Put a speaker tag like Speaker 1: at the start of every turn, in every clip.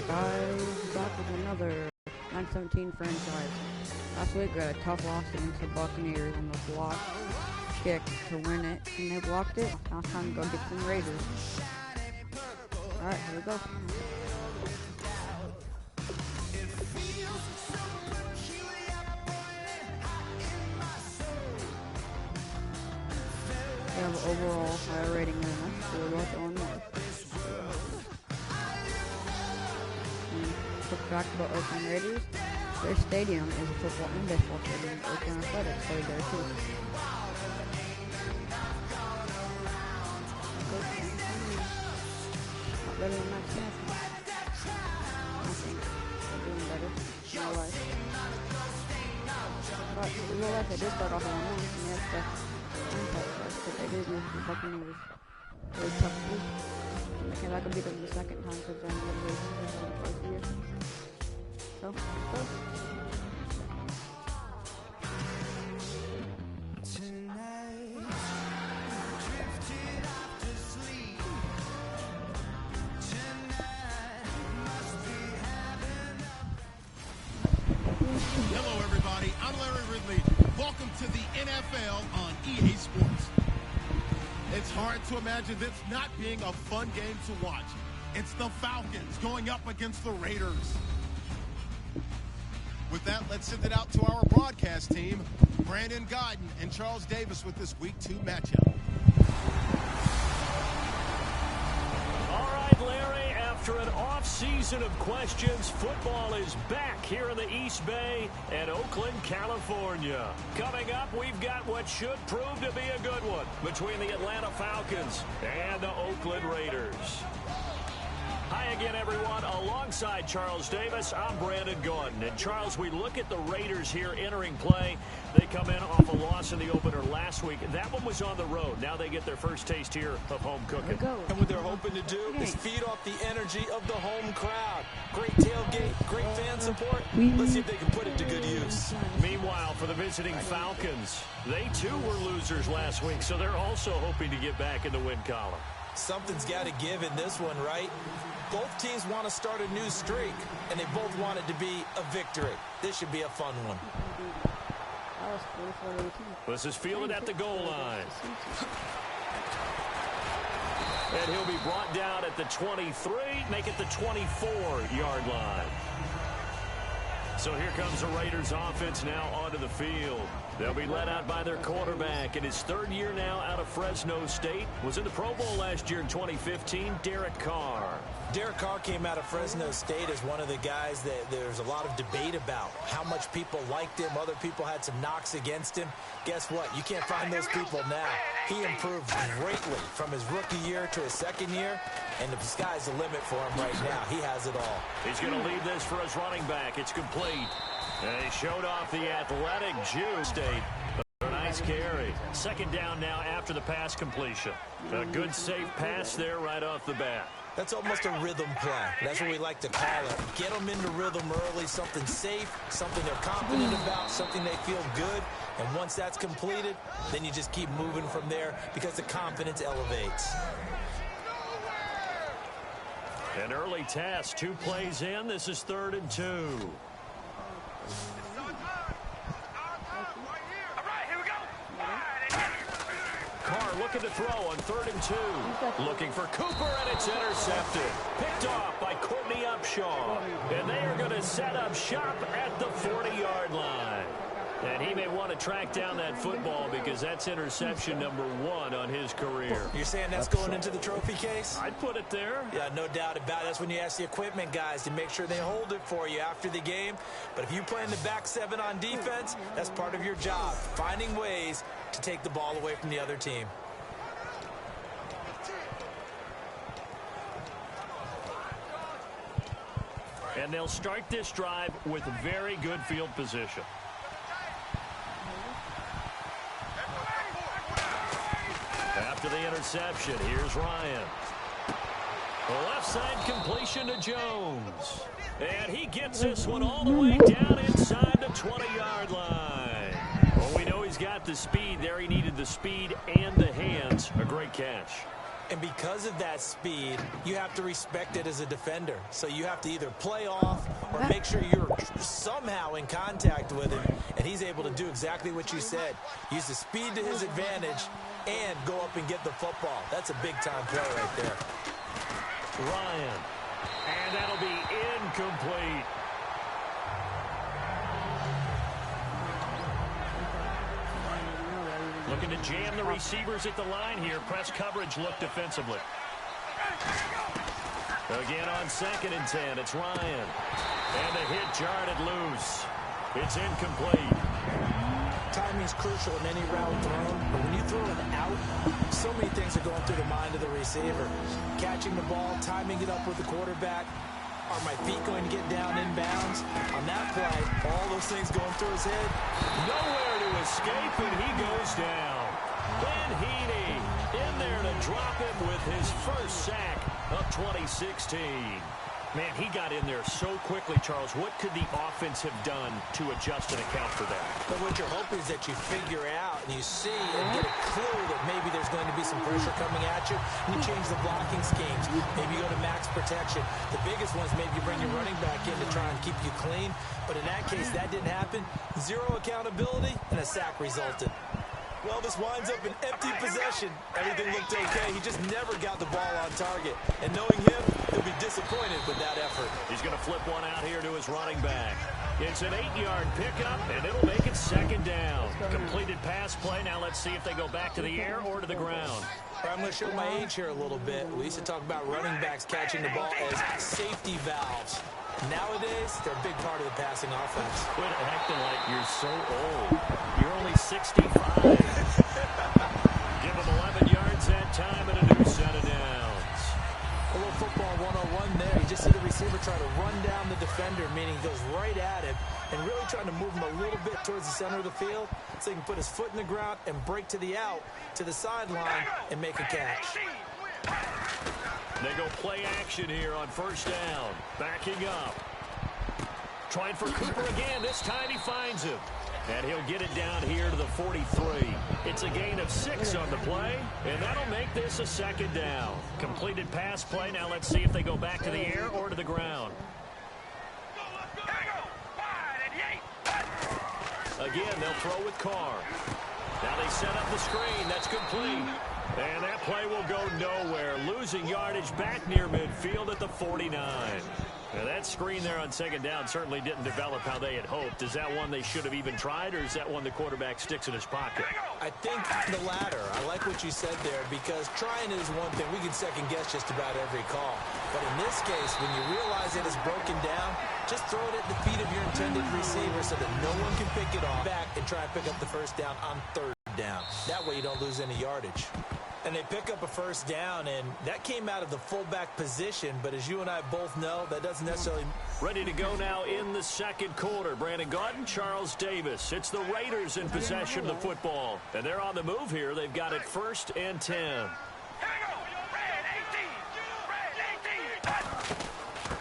Speaker 1: Guys, back with another 917 franchise. Last week we had a tough loss against the Buccaneers on the block kick to win it, and they blocked it. Now it's time to go get some Raiders. Alright, here we go. They have an overall higher rating than us, so we're both on more. Quick fact about Oakland Raiders, their stadium is a football and baseball stadium. Oakland Athletics played there too. Not better than Matt Smith. I think they're doing better in real life. But in real life, they did start off on 1-1, and they have to impact us, but they did lose the Buccaneers. Very tough week. Okay, that could be the second time because I'm going to lose the first year. So,
Speaker 2: Hello, everybody. I'm Larry Ridley. Welcome to the NFL on EA Sports. It's hard to imagine this not being a fun game to watch. It's the Falcons going up against the Raiders. With that, let's send it out to our broadcast team, Brandon Godden and Charles Davis with this Week 2 matchup.
Speaker 3: All right, Larry, after an off-season of questions, football is back here in the East Bay and Oakland, California. Coming up, we've got what should prove to be a good one between the Atlanta Falcons and the Oakland Raiders. Hi again, everyone. Alongside Charles Davis, I'm Brandon Gordon. And Charles, we look at the Raiders here entering play. They come in off a loss in the opener last week. That one was on the road. Now they get their first taste here of home cooking.
Speaker 4: And what they're hoping to do is feed off the energy of the home crowd. Great tailgate, great fan support. Let's see if they can put it to good use.
Speaker 3: Meanwhile, for the visiting Falcons, they too were losers last week, so they're also hoping to get back in the win column.
Speaker 4: Something's got to give in this one, right? Both teams want to start a new streak, and they both want it to be a victory. This should be a fun one.
Speaker 3: This is fielded at the goal line. And he'll be brought down at the 23, make it the 24-yard line. So here comes the Raiders offense now onto the field. They'll be led out by their quarterback in his third year now out of Fresno State. Was in the Pro Bowl last year in 2015, Derek Carr.
Speaker 4: Derek Carr came out of Fresno State as one of the guys that there's a lot of debate about. How much people liked him. Other people had some knocks against him. Guess what? You can't find those people now. He improved greatly from his rookie year to his second year, and the sky's the limit for him right now. He has it all.
Speaker 3: He's going to leave this for his running back. It's complete. And he showed off the athletic Jew State. A nice carry. Second down now after the pass completion. A good safe pass there right off the bat.
Speaker 4: That's almost a rhythm play. That's what we like to call it. Get them into rhythm early, something safe, something they're confident about, something they feel good. And once that's completed, then you just keep moving from there because the confidence elevates.
Speaker 3: An early task, 2 plays in. This is 3rd and 2. Carr looking to throw on 3rd and 2. Looking for Cooper, and it's intercepted. Picked off by Courtney Upshaw. And they are going to set up shop at the 40-yard line. And he may want to track down that football because that's interception number 1 on his career.
Speaker 4: You're saying that's going into the trophy case?
Speaker 3: I'd put it there.
Speaker 4: Yeah, no doubt about it. That's when you ask the equipment guys to make sure they hold it for you after the game. But if you play in the back 7 on defense, that's part of your job, finding ways to take the ball away from the other team.
Speaker 3: And they'll start this drive with very good field position. After the interception, here's Ryan. Left side completion to Jones. And he gets this one all the way down inside the 20-yard line. Well, we know he's got the speed there. He needed the speed and the hands. A great catch.
Speaker 4: And because of that speed, you have to respect it as a defender. So you have to either play off or make sure you're somehow in contact with him. And he's able to do exactly what you said. Use the speed to his advantage and go up and get the football. That's a big-time play right there.
Speaker 3: Ryan. And that'll be incomplete. Looking to jam the receivers at the line here. Press coverage look defensively. Again on 2nd and 10. It's Ryan. And the hit jarred loose. It's incomplete.
Speaker 4: Timing's crucial in any route thrown. But when you throw it out, so many things are going through the mind of the receiver. Catching the ball, timing it up with the quarterback. Are my feet going to get down in bounds? On that play, all those things going through his head.
Speaker 3: Nowhere to escape, and he goes down. Ben Heaney in there to drop him with his first sack of 2016. Man, he got in there so quickly, Charles. What could the offense have done to adjust and account for that?
Speaker 4: But what you're hoping is that you figure out and you see and get a clue that maybe there's going to be some pressure coming at you, and you change the blocking schemes. Maybe you go to max protection. The biggest one is maybe you bring your running back in to try and keep you clean. But in that case, that didn't happen. Zero accountability, and a sack resulted. Well, this winds up an empty possession. Everything looked okay. He just never got the ball on target. And knowing him, he'll be disappointed with that effort.
Speaker 3: He's going to flip one out here to his running back. It's an 8-yard pickup, and it'll make it 2nd down. Completed pass play. Now let's see if they go back to the air or to the ground.
Speaker 4: I'm going to show my age here a little bit. We used to talk about running backs catching the ball as safety valves. Nowadays, they're a big part of the passing offense.
Speaker 3: Quit acting like you're so old. You're only 65. Give him 11 yards that time and a new set of downs.
Speaker 4: A little football 101 there. You just see the receiver try to run down the defender, meaning he goes right at him and really trying to move him a little bit towards the center of the field so he can put his foot in the ground and break to the out, to the sideline, and make a catch.
Speaker 3: They go play action here on 1st down. Backing up. Trying for Cooper again. This time he finds him. And he'll get it down here to the 43. It's a gain of 6 on the play, and that'll make this a 2nd down. Completed pass play. Now let's see if they go back to the air or to the ground. Again, they'll throw with Carr. Now they set up the screen. That's complete. And that play will go nowhere. Losing yardage back near midfield at the 49. Now that screen there on 2nd down certainly didn't develop how they had hoped. Is that one they should have even tried, or is that one the quarterback sticks in his pocket?
Speaker 4: I think the latter. I like what you said there, because trying is one thing. We can second guess just about every call. But in this case, when you realize it is broken down, just throw it at the feet of your intended receiver so that no one can pick it off back and try and pick up the 1st down on 3rd down. That way you don't lose any yardage. And they pick up a 1st down, and that came out of the fullback position. But as you and I both know, that doesn't necessarily...
Speaker 3: Ready to go now in the 2nd quarter. Brandon Gaudin, Charles Davis. It's the Raiders in possession of the football. And they're on the move here. They've got it 1st and 10.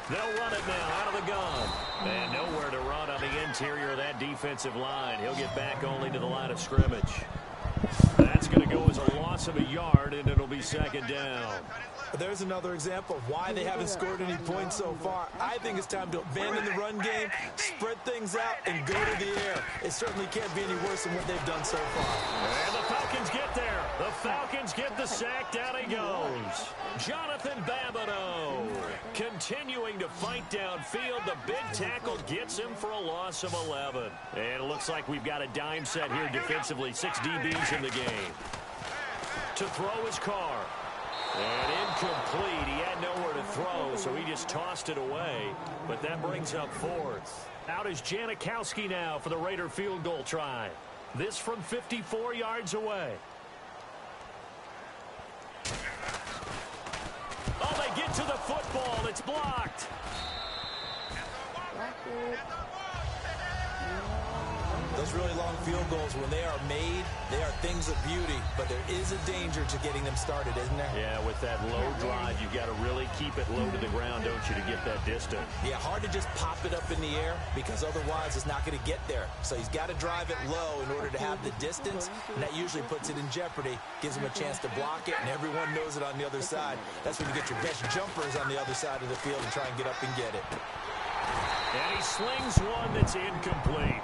Speaker 3: They'll run it now out of the gun. And nowhere to run on the interior of that defensive line. He'll get back only to the line of scrimmage. That's going to go as a loss of a yard, and it'll be 2nd down.
Speaker 4: There's another example of why they haven't scored any points so far. I think it's time to abandon the run game, spread things out, and go to the air. It certainly can't be any worse than what they've done so far.
Speaker 3: And the Falcons get there. The Falcons get the sack. Down he goes. Jonathan Babineau continuing to fight downfield. The big tackle gets him for a loss of 11. And it looks like we've got a dime set here defensively. 6 DBs in the game. To throw his Carr. And incomplete. He had nowhere to throw, so he just tossed it away. But that brings up 4th. Out is Janikowski now for the Raider field goal try. This from 54 yards away. Oh, they get to the football. It's blocked.
Speaker 4: Those really long field goals, when they are made, they are things of beauty, but there is a danger to getting them started, isn't there?
Speaker 3: Yeah, with that low drive, you've got to really keep it low to the ground, don't you, to get that distance.
Speaker 4: Yeah, hard to just pop it up in the air because otherwise it's not going to get there. So he's got to drive it low in order to have the distance, and that usually puts it in jeopardy, gives him a chance to block it, and everyone knows it on the other side. That's when you get your best jumpers on the other side of the field and try and get up and get it.
Speaker 3: And he slings one that's incomplete.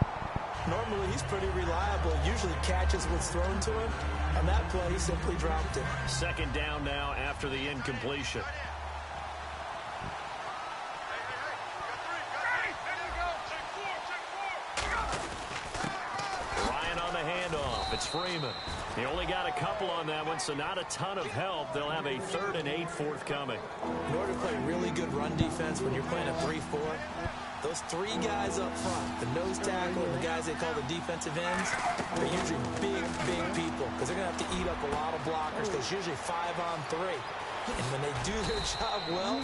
Speaker 4: Normally, he's pretty reliable. Usually catches what's thrown to him. On that play, he simply dropped it.
Speaker 3: Second down now after the incompletion. Ryan on the handoff. It's Freeman. He only got a couple on that one, so not a ton of help. They'll have a 3rd and 8 forthcoming.
Speaker 4: In order to play really good run defense when you're playing a 3-4, those 3 guys up front, the nose tackle and the guys they call the defensive ends, are usually big people because they're going to have to eat up a lot of blockers because usually 5 on 3. And when they do their job well,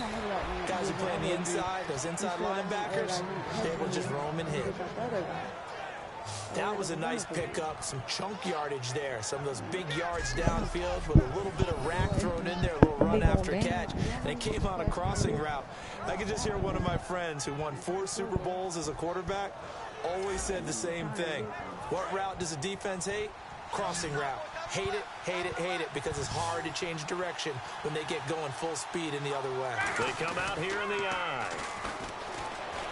Speaker 4: guys who play on the inside, those inside linebackers, they will just roam and hit. That was a nice pickup, some chunk yardage there. Some of those big yards downfield with a little bit of rack thrown in there, a little run after catch. And it came on a crossing route. I could just hear one of my friends who won 4 Super Bowls as a quarterback always said the same thing. What route does a defense hate? Crossing route. Hate it, hate it, hate it, because it's hard to change direction when they get going full speed in the other way.
Speaker 3: They come out here in the eye.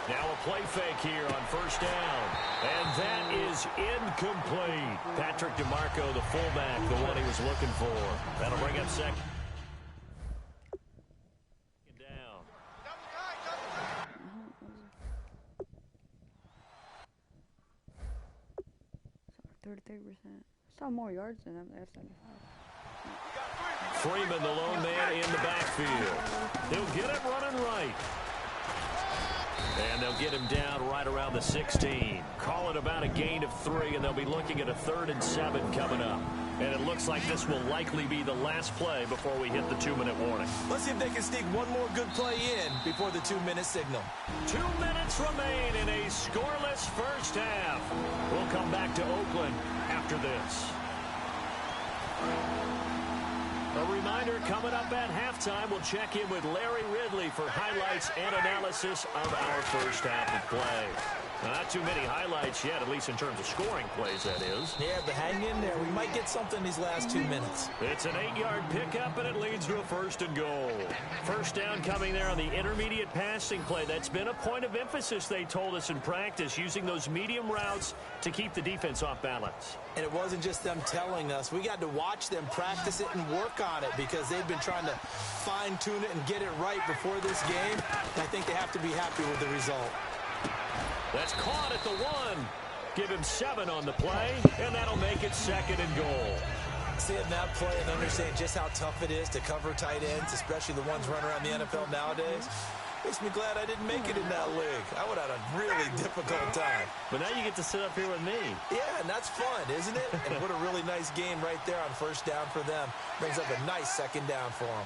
Speaker 3: Now a play fake here on first down. And that is incomplete. Patrick DeMarco, the fullback, the one he was looking for. That'll bring up second down.
Speaker 1: 33%. Saw more yards than them. They have 75.
Speaker 3: Freeman, the lone man in the backfield. They'll get it running right. And they'll get him down right around the 16. Call it about a gain of 3, and they'll be looking at a 3rd and 7 coming up. And it looks like this will likely be the last play before we hit the 2-minute warning.
Speaker 4: Let's see if they can sneak one more good play in before the 2-minute signal.
Speaker 3: 2 minutes remain in a scoreless first half. We'll come back to Oakland after this. A reminder, coming up at halftime, we'll check in with Larry Ridley for highlights and analysis of our first half of play. Now, not too many highlights yet, at least in terms of scoring plays, that is.
Speaker 4: Yeah, but hang in there. We might get something these last 2 minutes.
Speaker 3: It's an 8-yard pickup, and it leads to a 1st and goal. First down coming there on the intermediate passing play. That's been a point of emphasis, they told us in practice, using those medium routes to keep the defense off balance.
Speaker 4: And it wasn't just them telling us. We got to watch them practice it and work on it because they've been trying to fine-tune it and get it right before this game. And I think they have to be happy with the result.
Speaker 3: That's caught at the 1. Give him 7 on the play, and that'll make it 2nd and goal.
Speaker 4: Seeing that play and understand just how tough it is to cover tight ends, especially the ones running around the NFL nowadays, makes me glad I didn't make it in that league. I would have had a really difficult time.
Speaker 3: But now you get to sit up here with me.
Speaker 4: Yeah, and that's fun, isn't it? And what a really nice game right there on first down for them. Brings up a nice 2nd down for them.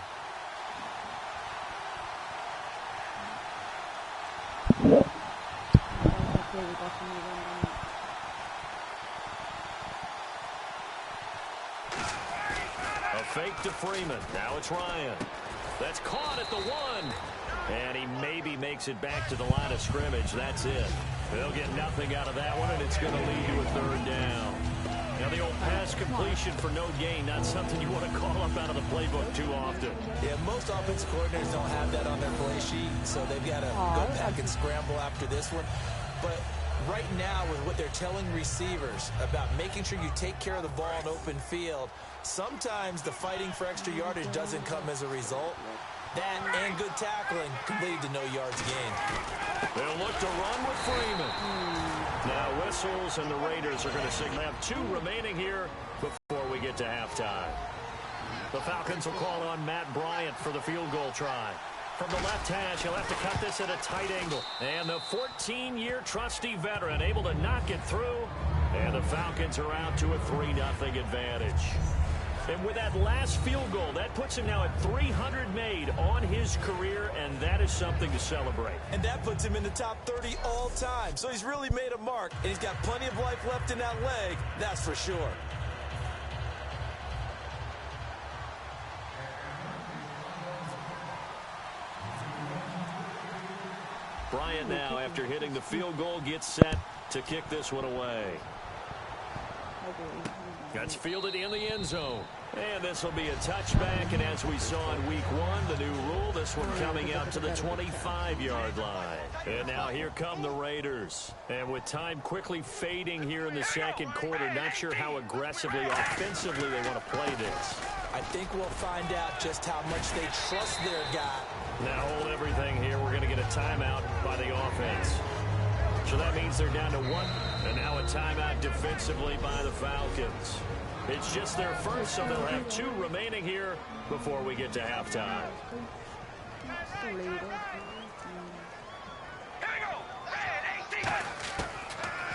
Speaker 3: A fake to Freeman. Now it's Ryan. That's caught at the 1. And he maybe makes it back to the line of scrimmage. That's it. They'll get nothing out of that one, and it's going to lead to a 3rd down. Now, the old pass completion for no gain, not something you want to call up out of the playbook too often.
Speaker 4: Yeah, most offensive coordinators don't have that on their play sheet, so they've got to go back and scramble after this one. But right now, with what they're telling receivers about making sure you take care of the ball in open field, sometimes the fighting for extra yardage doesn't come as a result. That and good tackling can lead to no yards gained.
Speaker 3: They'll look to run with Freeman. Now whistles, and the Raiders are going to signal. Have 2 remaining here before we get to halftime. The Falcons will call on Matt Bryant for the field goal try. From the left hash, he'll have to cut this at a tight angle. And the 14-year trusty veteran able to knock it through. And the Falcons are out to a 3-0 advantage. And with that last field goal, that puts him now at 300 made on his career, and that is something to celebrate.
Speaker 4: And that puts him in the top 30 all time. So he's really made a mark, and he's got plenty of life left in that leg, that's for sure.
Speaker 3: Bryant now, after hitting the field goal, gets set to kick this one away. That's fielded in the end zone. And this will be a touchback, and as we saw in week 1, the new rule, this one coming out to the 25-yard line. And now here come the Raiders. And with time quickly fading here in the second quarter, not sure how aggressively, offensively they want to play this.
Speaker 4: I think we'll find out just how much they trust their guy.
Speaker 3: Now hold everything here. We're going to get a timeout by the offense. So that means they're down to 1. And now a timeout defensively by the Falcons. It's just their first, so they'll have 2 remaining here before we get to halftime.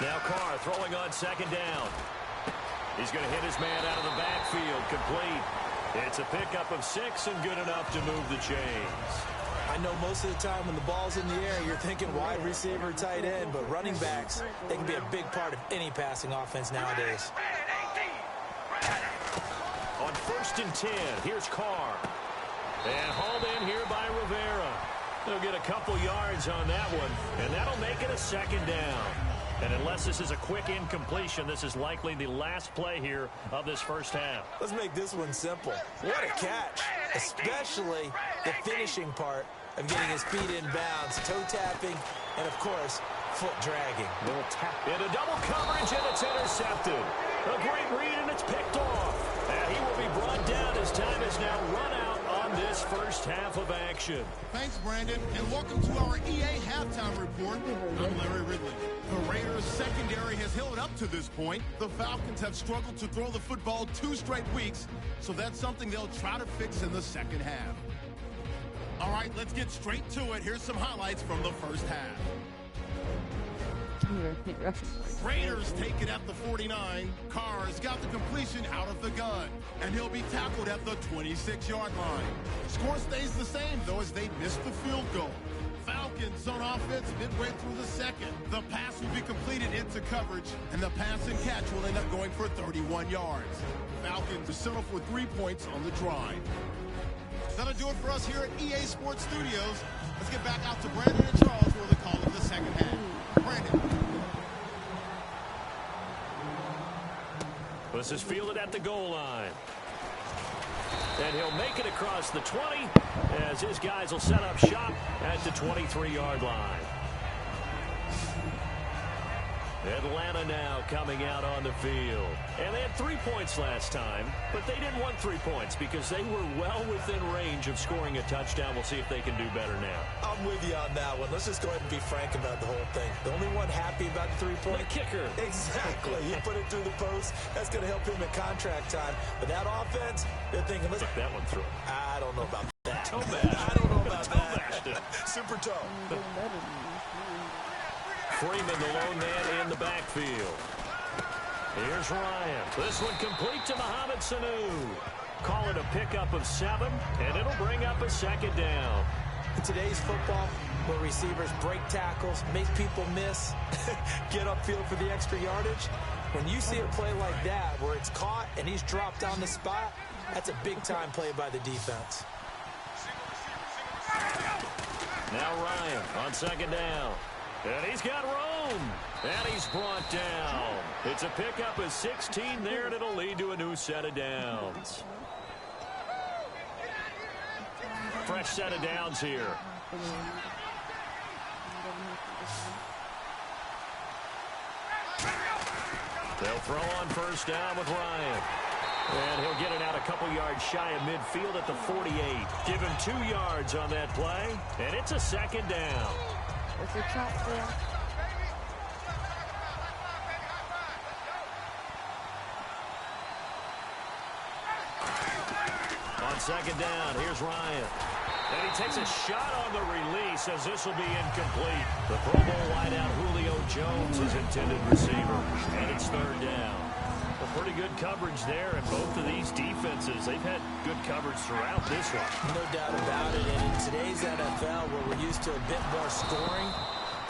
Speaker 3: Now Carr throwing on second down. He's going to hit his man out of the backfield, complete. It's a pickup of 6 and good enough to move the chains.
Speaker 4: I know most of the time when the ball's in the air, you're thinking wide receiver, tight end, but running backs, they can be a big part of any passing offense nowadays.
Speaker 3: On 1st and 10, here's Carr. And hauled in here by Rivera. They'll get a couple yards on that one, and that'll make it a second down. And unless this is a quick incompletion, this is likely the last play here of this first half.
Speaker 4: Let's make this one simple. What a catch, especially the finishing part of getting his feet in bounds, toe tapping, and, of course, foot dragging.
Speaker 3: Little tap into double coverage, and it's intercepted. A great read, and it's picked off. And he will be brought down as time is now run out on this first half of action.
Speaker 2: Thanks, Brandon, and welcome to our EA Halftime Report. I'm Larry Ridley. The Raiders' secondary has held up to this point. The Falcons have struggled to throw the football 2 straight weeks, so that's something they'll try to fix in the second half. All right, let's get straight to it. Here's some highlights from the first half. Raiders take it at the 49. Carr's got the completion out of the gun, and he'll be tackled at the 26-yard line. Score stays the same, though, as they missed the field goal. Falcons on offense midway through the second. The pass will be completed into coverage, and the pass and catch will end up going for 31 yards. Falcons settle for 3 points on the drive. That'll do it for us here at EA Sports Studios. Let's get back out to Brandon and Charles for the call of the second half. Brandon.
Speaker 3: This is fielded at the goal line. And he'll make it across the 20 as his guys will set up shop at the 23-yard line. Atlanta now coming out on the field. And they had 3 points last time, but they didn't want 3 points because they were well within range of scoring a touchdown. We'll see if they can do better now.
Speaker 4: I'm with you on that one. Let's just go ahead and be frank about the whole thing. The only one happy about the 3-point.
Speaker 3: The kicker.
Speaker 4: Exactly. You put it through the post. That's going to help him at contract time. But that offense, they're thinking, let's
Speaker 3: put that one through.
Speaker 4: I don't know about that.
Speaker 3: I
Speaker 4: don't know about that. Super toe.
Speaker 3: Freeman, the lone man in the backfield. Here's Ryan. This one complete to Mohamed Sanu. Call it a pickup of 7, and it'll bring up a second down.
Speaker 4: In today's football, where receivers break tackles, make people miss, get upfield for the extra yardage, when you see a play like that where it's caught and he's dropped on the spot, that's a big-time play by the defense.
Speaker 3: Now Ryan on second down. And he's got room. And he's brought down. It's a pickup of 16 there, and it'll lead to a new set of downs. Fresh set of downs here. They'll throw on first down with Ryan. And he'll get it out a couple yards shy of midfield at the 48. Give him 2 yards on that play, and it's a second down.
Speaker 1: It's a chop there.
Speaker 3: On second down, here's Ryan. And he takes a shot on the release as this will be incomplete. The Pro Bowl wideout Julio Jones is intended receiver. And it's third down.
Speaker 1: The
Speaker 3: Pretty good coverage there, and both of these defenses, they've had good coverage throughout this one.
Speaker 4: No doubt about it, and in today's NFL, where we're used to a bit more scoring,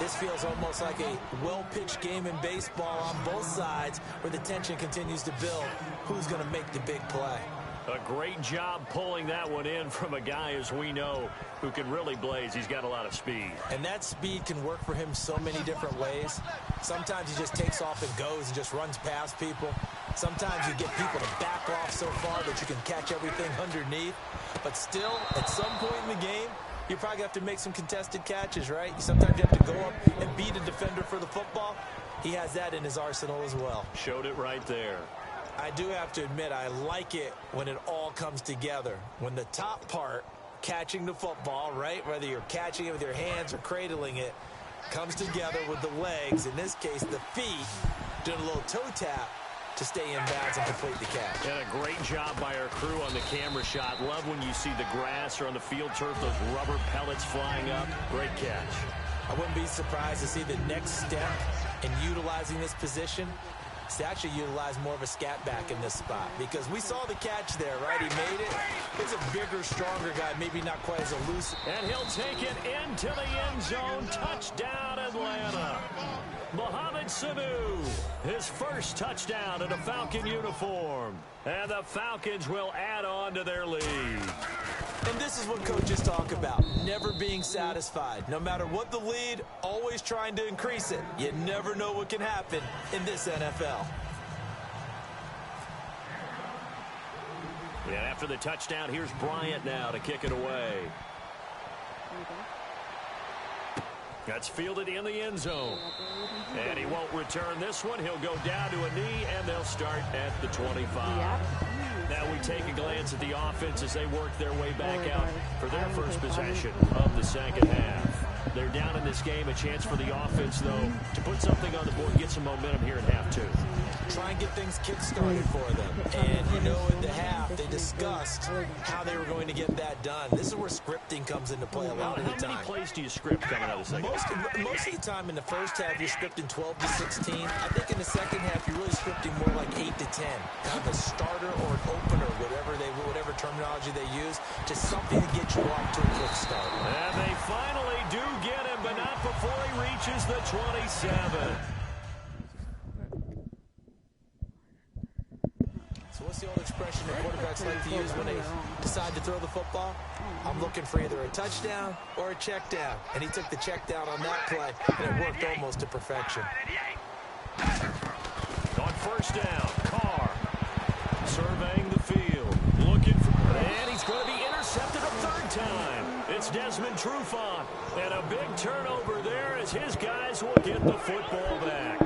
Speaker 4: this feels almost like a well-pitched game in baseball on both sides, where the tension continues to build. Who's going to make the big play?
Speaker 3: A great job pulling that one in from a guy, as we know, who can really blaze. He's got a lot of speed.
Speaker 4: And that speed can work for him so many different ways. Sometimes he just takes off and goes and just runs past people. Sometimes you get people to back off so far that you can catch everything underneath. But still, at some point in the game, you probably have to make some contested catches, right? Sometimes you have to go up and beat a defender for the football. He has that in his arsenal as well.
Speaker 3: Showed it right there.
Speaker 4: I do have to admit, I like it when it all comes together. When the top part, catching the football, right, whether you're catching it with your hands or cradling it, comes together with the legs, in this case the feet, doing a little toe tap to stay in bounds and complete the catch.
Speaker 3: And a great job by our crew on the camera shot. Love when you see the grass or on the field turf, those rubber pellets flying up. Great catch.
Speaker 4: I wouldn't be surprised to see the next step in utilizing this position to actually utilize more of a scat back in this spot, because we saw the catch there, right? He made it. He's a bigger, stronger guy, maybe not quite as elusive.
Speaker 3: And he'll take it into the end zone. Touchdown, Atlanta. Mohamed Sanu, his first touchdown in a Falcon uniform. And the Falcons will add on to their lead.
Speaker 4: And this is what coaches talk about, never being satisfied. No matter what the lead, always trying to increase it. You never know what can happen in this NFL.
Speaker 3: And after the touchdown, here's Bryant now to kick it away. That's fielded in the end zone. And he won't return this one. He'll go down to a knee, and they'll start at the 25. Now we take a glance at the offense as they work their way back out for their first possession of the second half. They're down in this game. A chance for the offense, though, to put something on the board and get some momentum here in half two.
Speaker 4: Try and get things kick-started for them. And, you know, in the half, they discussed how they were going to get that done. This is where scripting comes into play a lot of the time.
Speaker 3: How many plays do you script coming out of the second half?
Speaker 4: Most of the time in the first half, you're scripting 12 to 16. I think in the second half, you're really scripting more like 8 to 10. Kind of a starter or an opener, whatever terminology they use, just something to get you off to a quick start.
Speaker 3: And they finally do get him, but not before he reaches the 27.
Speaker 4: So what's the old expression that quarterbacks like to use when they decide to throw the football? I'm looking for either a touchdown or a check down. And he took the check down on that play, and it worked almost to perfection.
Speaker 3: On first down, Carr surveying the field, looking for, and he's going to be intercepted a third time. It's Desmond Trufant, and a big turnover there as his guys will get the football back.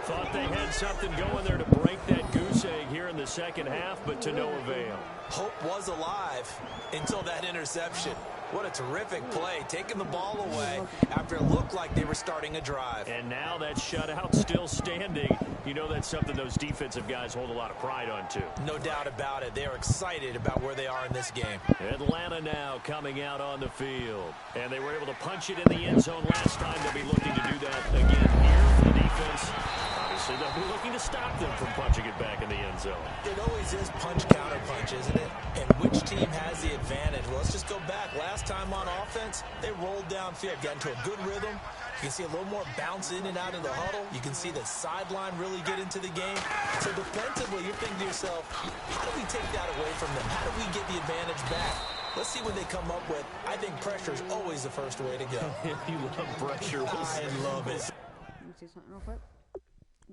Speaker 3: Thought they had something going there to break that goose egg here in the second half, but to no avail.
Speaker 4: Hope was alive until that interception. What a terrific play, taking the ball away after it looked like they were starting a drive.
Speaker 3: And now that shutout still standing. You know that's something those defensive guys hold a lot of pride on, too.
Speaker 4: No doubt about it. They are excited about where they are in this game.
Speaker 3: Atlanta now coming out on the field. And they were able to punch it in the end zone last time. They'll be looking to do that again here for the defense. Obviously, they'll be looking to stop them from punching it back in the end zone.
Speaker 4: It always is punch-counter-punch, isn't it? And which team has the advantage? Well, let's just go back. Last time on offense, they rolled downfield, got into a good rhythm. You can see a little more bounce in and out of the huddle. You can see the sideline really get into the game. So defensively, you're thinking to yourself, how do we take that away from them? How do we get the advantage back? Let's see what they come up with. I think pressure is always the first way to go.
Speaker 3: You love pressure.
Speaker 4: I love it.
Speaker 1: Let me see something real quick.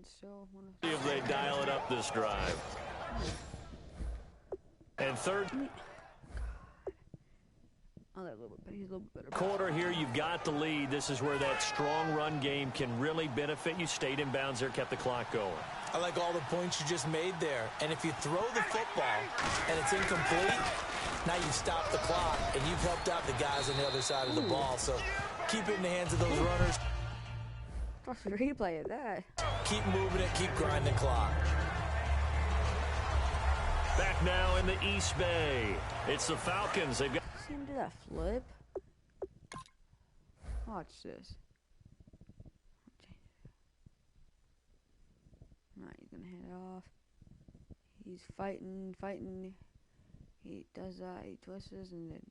Speaker 3: See if they dial it up this drive. And third
Speaker 1: he's a little bit better.
Speaker 3: quarter here, you've got the lead. This is where that strong run game can really benefit you. Stayed in bounds there, kept the clock going.
Speaker 4: I like all the points you just made there. And if you throw the football and it's incomplete, now you've stopped the clock and you've helped out the guys on the other side of the ball. So keep it in the hands of those runners.
Speaker 1: What's the replay of that?
Speaker 4: Keep moving it, keep grinding clock.
Speaker 3: Back now in the East Bay. It's the Falcons. They've got...
Speaker 1: See him do that flip? Watch this. Alright, he's gonna hand it off. he's fighting. He does that. He twists and then,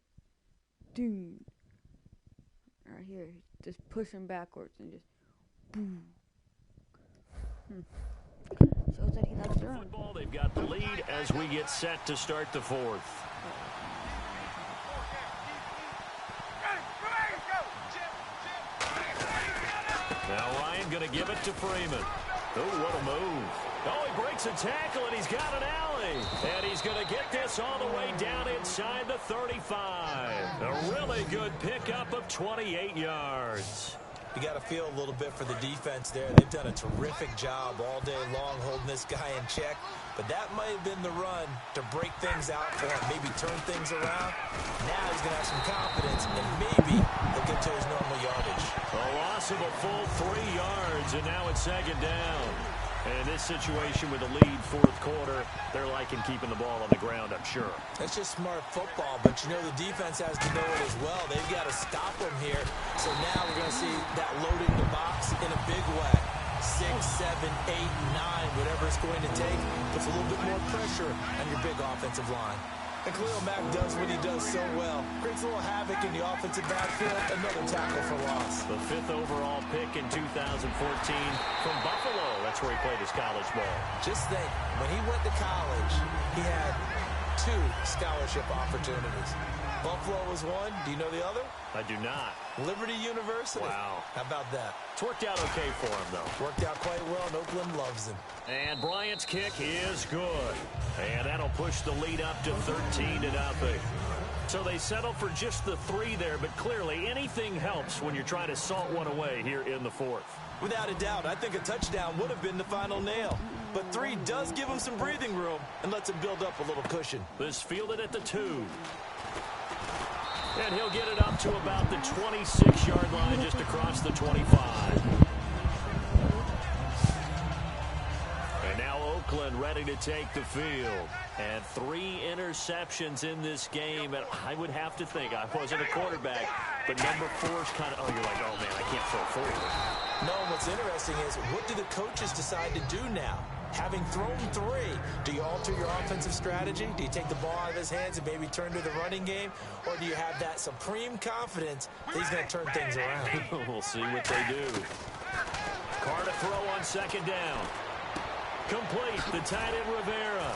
Speaker 1: ding. Right here, just push him backwards and just, boom. Shows that he likes to run.
Speaker 3: Football, they've got the lead as we get set to start the fourth. Now Ryan going to give it to Freeman. Oh, what a move. Oh, he breaks a tackle, and he's got an alley. And he's going to get this all the way down inside the 35. A really good pickup of 28 yards.
Speaker 4: You got to feel a little bit for the defense there. They've done a terrific job all day long holding this guy in check. But that might have been the run to break things out for him, maybe turn things around. Now he's going to have some confidence, and maybe he'll get to his normal yardage.
Speaker 3: A loss of a full 3 yards, and now it's second down. And in this situation with the lead fourth quarter, they're liking keeping the ball on the ground, I'm sure.
Speaker 4: That's just smart football, but you know the defense has to know it as well. They've got to stop them here. So now we're going to see that loading the box in a big way. 6, 7, 8, 9, whatever it's going to take, puts a little bit more pressure on your big offensive line. And Khalil Mack does what he does so well. Creates a little havoc in the offensive backfield. Another tackle for loss.
Speaker 3: The 5th overall pick in 2014 from Buffalo. That's where he played his college ball.
Speaker 4: Just think, when he went to college, he had 2 scholarship opportunities. Buffalo was one. Do you know the other?
Speaker 3: I do not.
Speaker 4: Liberty University.
Speaker 3: Wow.
Speaker 4: How about that?
Speaker 3: It's worked out okay for him, though.
Speaker 4: Worked out quite well, and Oakland loves him.
Speaker 3: And Bryant's kick is good. And that'll push the lead up to 13-0. So they settle for just the 3 there, but clearly anything helps when you're trying to salt one away here in the fourth.
Speaker 4: Without a doubt, I think a touchdown would have been the final nail. But 3 does give him some breathing room and lets him build up a little cushion.
Speaker 3: This fielded at the 2. And he'll get it up to about the 26-yard line just across the 25. And now Oakland ready to take the field. And 3 interceptions in this game. And I would have to think, I wasn't a quarterback, but number 4's kind of, you're like, oh, man, I can't throw forward.
Speaker 4: No, what's interesting is, what do the coaches decide to do now? Having thrown 3, do you alter your offensive strategy? Do you take the ball out of his hands and maybe turn to the running game? Or do you have that supreme confidence that he's going to turn things around?
Speaker 3: We'll see what they do. Carr to throw on second down. Complete, the tight end Rivera.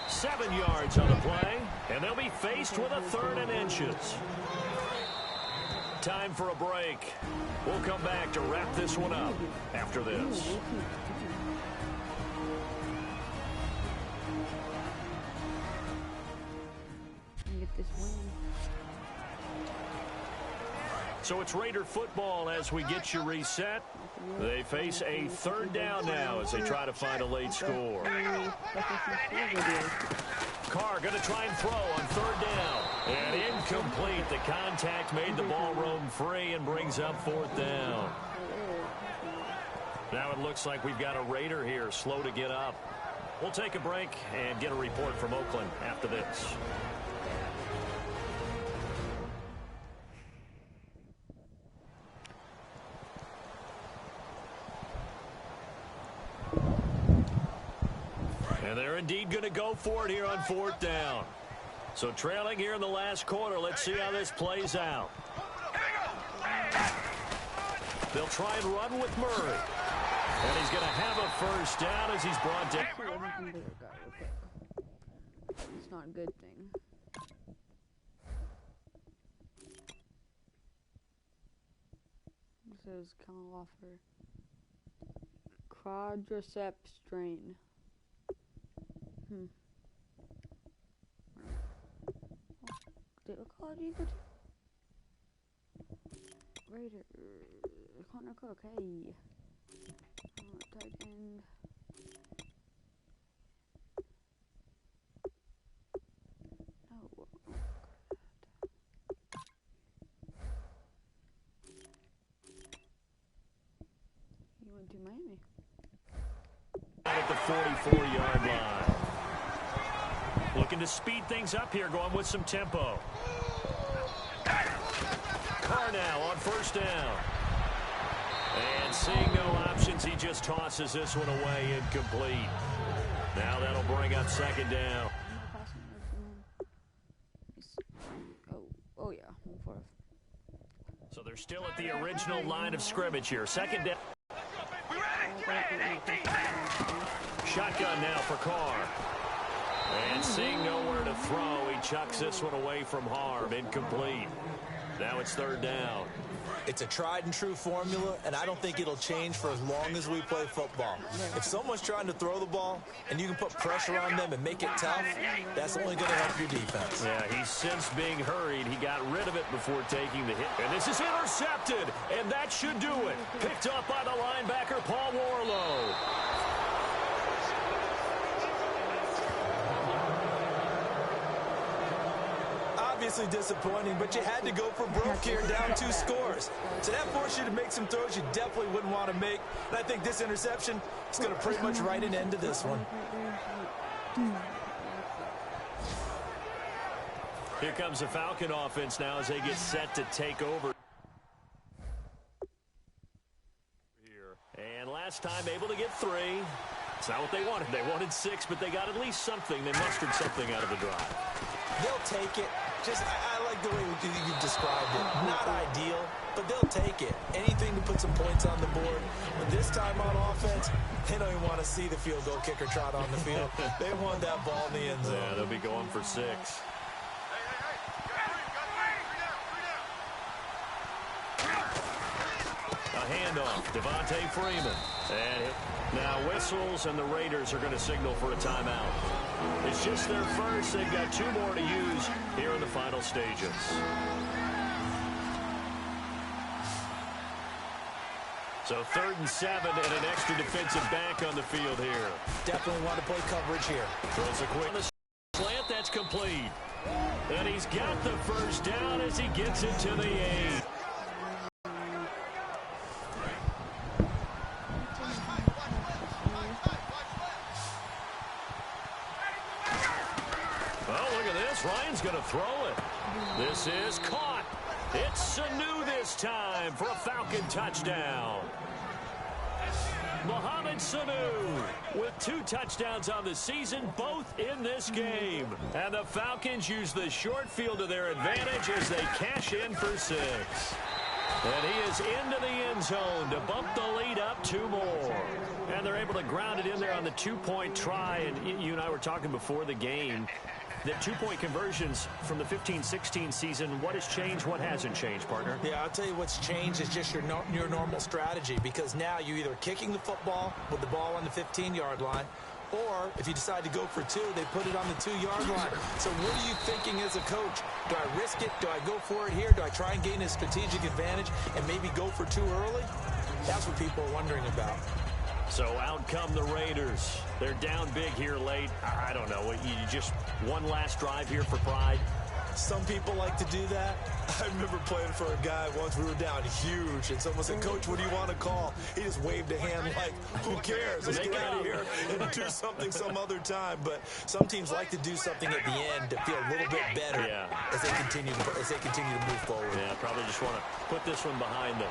Speaker 3: 7 yards on the play, and they'll be faced with a 3rd and inches. Time for a break. We'll come back to wrap this one up after this.
Speaker 1: Get this win.
Speaker 3: So it's Raider football as we get you reset. They face a 3rd down now as they try to find a late score. Carr going to try and throw on 3rd down. And incomplete. The contact made the ball roam free and brings up 4th down. Now it looks like we've got a Raider here slow to get up. We'll take a break and get a report from Oakland after this. And they're indeed going to go for it here on 4th down. So trailing here in the last quarter, let's see how this plays out. They'll try and run with Murray. And he's going to have a 1st down as he's brought down.
Speaker 1: It's not a good thing. This is kind of off her quadriceps strain. What college you go to? Raider. Connor Cook, hey. Tight end. No. He went to Miami.
Speaker 3: At the 44-yard line. Looking to speed things up here, going with some tempo. Carr now on 1st down. And seeing no options, he just tosses this one away incomplete. Now that'll bring up second down.
Speaker 1: Oh yeah.
Speaker 3: So they're still at the original line of scrimmage here. Second down. Shotgun now for Carr. And seeing nowhere to throw, he chucks this one away from harm. Incomplete. Now it's third down.
Speaker 4: It's a tried and true formula, and I don't think it'll change for as long as we play football. If someone's trying to throw the ball and you can put pressure on them and make it tough, that's only going to help your defense.
Speaker 3: Yeah, he's since being hurried. He got rid of it before taking the hit. And this is intercepted, and that should do it. Picked up by the linebacker, Paul Warlow.
Speaker 4: Obviously disappointing, but you had to go for broke here, down 2 scores. So that forced you to make some throws you definitely wouldn't want to make. And I think this interception is going to pretty much write an end to this one.
Speaker 3: Here comes the Falcon offense now as they get set to take over. And last time able to get 3. It's not what they wanted. They wanted 6, but they got at least something. They mustered something out of the drive.
Speaker 4: They'll take it. I like the way you described it. Not ideal, but they'll take it. Anything to put some points on the board. But this time on offense, they don't even want to see the field goal kicker trot on the field. They want that ball in the end zone.
Speaker 3: Yeah, they'll be going for 6. A handoff, Devontae Freeman. And now whistles, and the Raiders are going to signal for a timeout. It's just their first. They've got 2 more to use here in the final stages. So 3rd and 7 and an extra defensive back on the field here.
Speaker 4: Definitely want to play coverage here.
Speaker 3: Throws a quick slant. That's complete. And he's got the first down as he gets it to the 8. Ryan's going to throw it. This is caught. It's Sanu this time for a Falcon touchdown. Mohamed Sanu with 2 touchdowns on the season, both in this game. And the Falcons use the short field to their advantage as they cash in for 6. And he is into the end zone to bump the lead up 2 more. And they're able to ground it in there on the 2-point try. And you and I were talking before the game. The 2-point conversions from the 15-16 season, what has changed, what hasn't changed, partner?
Speaker 4: Yeah, I'll tell you what's changed is just your normal strategy, because now you're either kicking the football with the ball on the 15-yard line, or if you decide to go for 2, they put it on the 2-yard line. So what are you thinking as a coach? Do I risk it? Do I go for it here? Do I try and gain a strategic advantage and maybe go for 2 early? That's what people are wondering about.
Speaker 3: So out come the Raiders. They're down big here late. I don't know. You just one last drive here for pride?
Speaker 4: Some people like to do that. I remember playing for a guy once. We were down huge, and someone said, "Coach, what do you want to call?" He just waved a hand like, "Who cares? Let's get out of here and do something some other time." But some teams like to do something at the end to feel a little bit better as they continue to move forward.
Speaker 3: Yeah, probably just want to put this one behind them.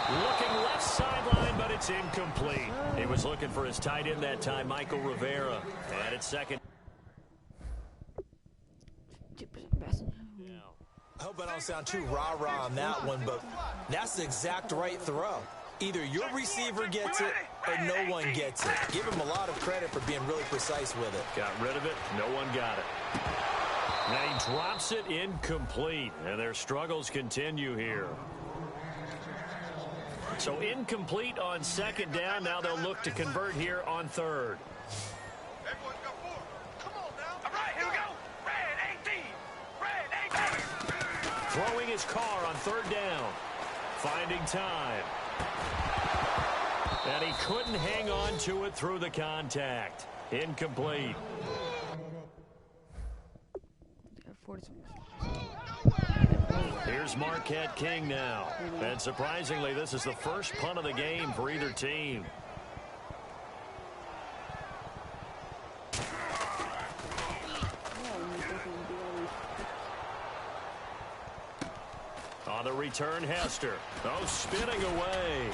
Speaker 3: Looking left sideline, but it's incomplete. He was looking for his tight end that time, Michael Rivera. And it's second.
Speaker 4: I hope I don't sound too rah-rah on that one, but that's the exact right throw. Either your receiver gets it or no one gets it. Give him a lot of credit for being really precise with it.
Speaker 3: Got rid of it. No one got it. Now he drops it incomplete, and their struggles continue here. So incomplete on second down. Now they'll look to convert here on 3rd.
Speaker 5: Everyone's got 4. Come on now. All right, here we go. Red 18. Red 18.
Speaker 3: Throwing his car on 3rd down. Finding time. And he couldn't hang on to it through the contact. Incomplete. Here's Marquette King now. And surprisingly, this is the first punt of the game for either team. On the return, Hester. Oh, spinning away.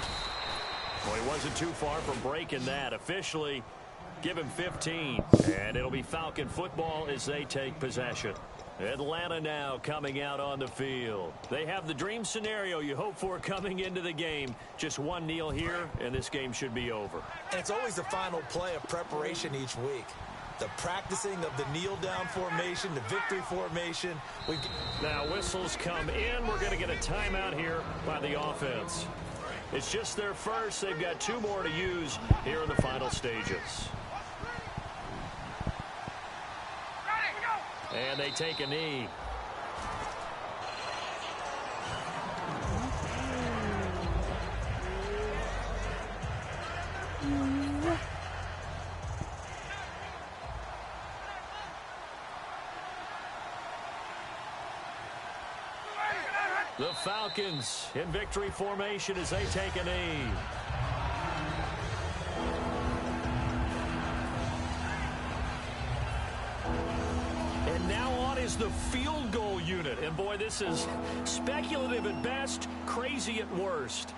Speaker 3: Well, he wasn't too far from breaking that. Officially, Give him 15. And it'll be Falcon football as they take possession. Atlanta now coming out on the field. They have the dream scenario you hope for coming into the game. Just one kneel here, and this game should be over.
Speaker 4: And it's always the final play of preparation each week. The practicing of the kneel-down formation, the victory formation.
Speaker 3: Now whistles come in. We're going to get a timeout here by the offense. It's just their first. They've got 2 more to use here in the final stages. And they take a knee. The Falcons in victory formation as they take a knee. And now on is the field goal unit. And boy, this is speculative at best, crazy at worst.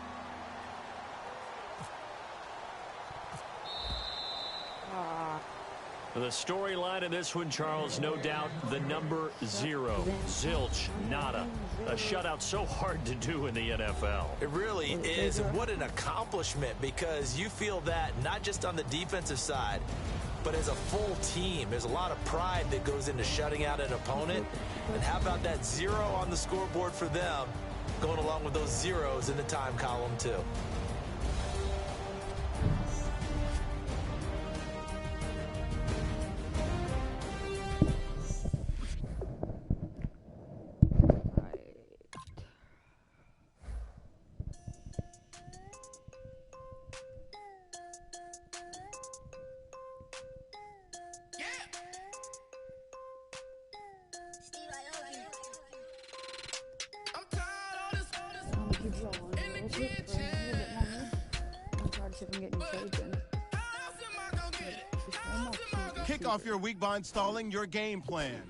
Speaker 3: The storyline in this one, Charles, no doubt the number 0. Zilch, nada. A shutout so hard to do in the NFL.
Speaker 4: It really is. And what an accomplishment, because you feel that not just on the defensive side, but as a full team. There's a lot of pride that goes into shutting out an opponent. And how about that 0 on the scoreboard for them, going along with those zeros in the time column, too.
Speaker 2: Kick off your week by installing your game plan.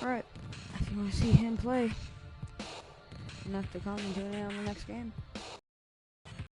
Speaker 1: Alright, if you want to see him play, enough to come and tune in on the next game.